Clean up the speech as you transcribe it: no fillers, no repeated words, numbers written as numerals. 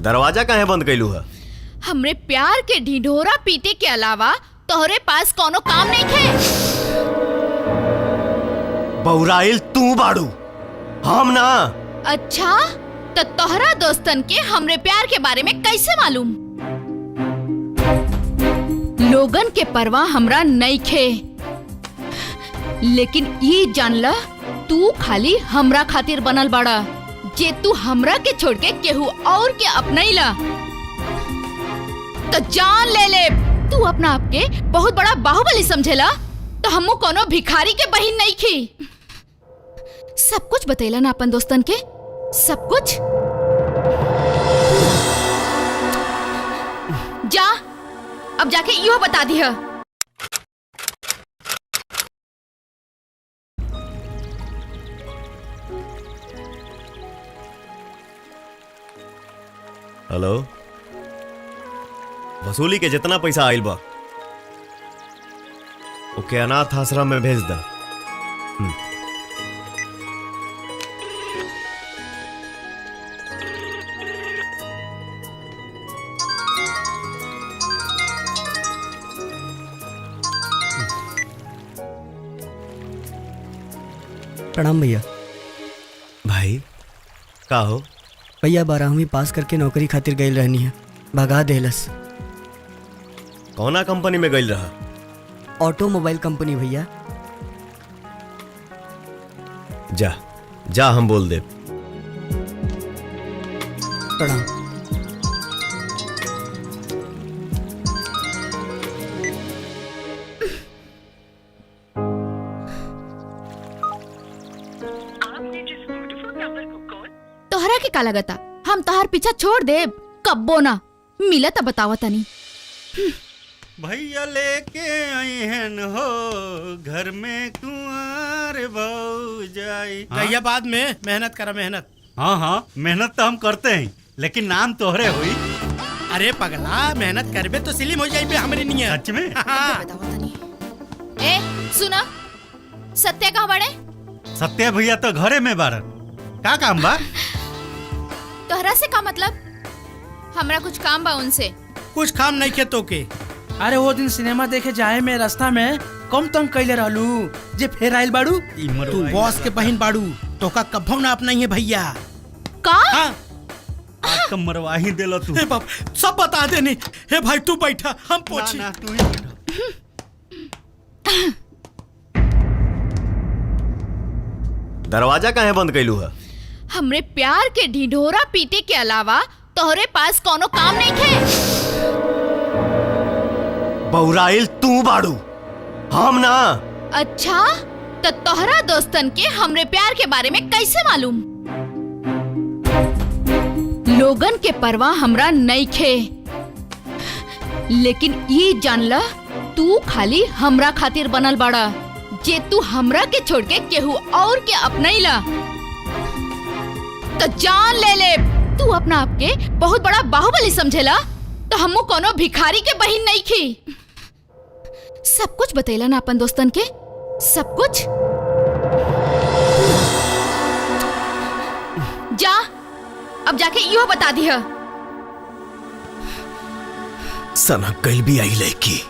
दरवाजा काहे बंद कैलू है? हमरे प्यार के ढिढोरा पीटे के अलावा तोहरे पास कोनो काम नहीं थे। बौराइल तू बाड़ू, हम ना। अच्छा, तो तोहरा दोस्तन के हमरे प्यार के बारे में कैसे मालूम? लोगन के परवाह हमरा नहीं खे, लेकिन ये जान ला तू खाली हमरा खातिर बनल बाड़ा। जे तू हमरा के छोड़ के केहू और के अपनैला तो जान ले। तू अपना आप के बहुत बड़ा बाहुबली समझेला तो हमू कोनो भिखारी के बहिन नहीं खी। सब कुछ बतैला ना अपन दोस्तन के, सब कुछ। जा अब जाके यो बता दिया। हेलो, वसूली के जितना पैसा आइल बा ओके अनाथ आश्रम में भेज दा। प्रणाम भैया। भाई का हो? भैया 12वीं पास करके नौकरी खातिर गई रहनी है, भगा देलस। कौना कंपनी में गई रहा? ऑटोमोबाइल कंपनी भैया। जा जा, हम बोल दे। प्रणाम। तोहरा के का लगता हम तोहर पीछा छोड़ दे? कब्बो ना मिला तो बतावा तनी। भैया लेके आई हन हो घर में कुंवर बहु जाई। भैया बाद में मेहनत करा मेहनत। हाँ हाँ, मेहनत तो हम करते हैं, लेकिन नाम तोहरे हुई। अरे पगला, मेहनत करबे तो सिलिम हो जाइबे हमरे नहीं। सच में? बतावा तनी। ए सुना, सत्या कहाँ बड़े? सत्या भैया तो घरे में बारन। का काम बा? तोहरा से का मतलब? हमरा कुछ काम बा उनसे। कुछ काम नहीं के तो के। अरे वो दिन सिनेमा देखे जाए में रास्ता में कम तंग कैले रहलू, जे फेर आइल बाड़ू। तू बॉस के बहन बाड़ू, तो का कभो ना अपना है भैया। का? हाँ? आज तो मरवा ही देला तू। हे बाप, सब बता देनी। हे भाई तू बैठा, हम पूछी। ना, तू ही बैठा। दरवाजा काहे बंद कैलू है? हमरे प्यार के ढिढोरा पीटे के अलावा तोहरे पास कोनो काम नहीं थे। बौराइल तू बाड़ू, हम ना। अच्छा, तो तोहरा दोस्तन के हमरे प्यार के बारे में कैसे मालूम? लोगन के परवाह हमरा नहीं खे, लेकिन ये जान ला तू खाली हमरा खातिर बनल बाड़ा। जे तू हमरा के छोड़ के केहू और के अपनैला तो जान ले। तू अपना आप के बहुत बड़ा बाहुबली समझेला तो हमू कोनो भिखारी के बहिन नहीं खी। सब कुछ बतैला ना अपन दोस्तन के, सब कुछ। जा अब जाके यो बता दिया। सनक गइल भी आई लड़की।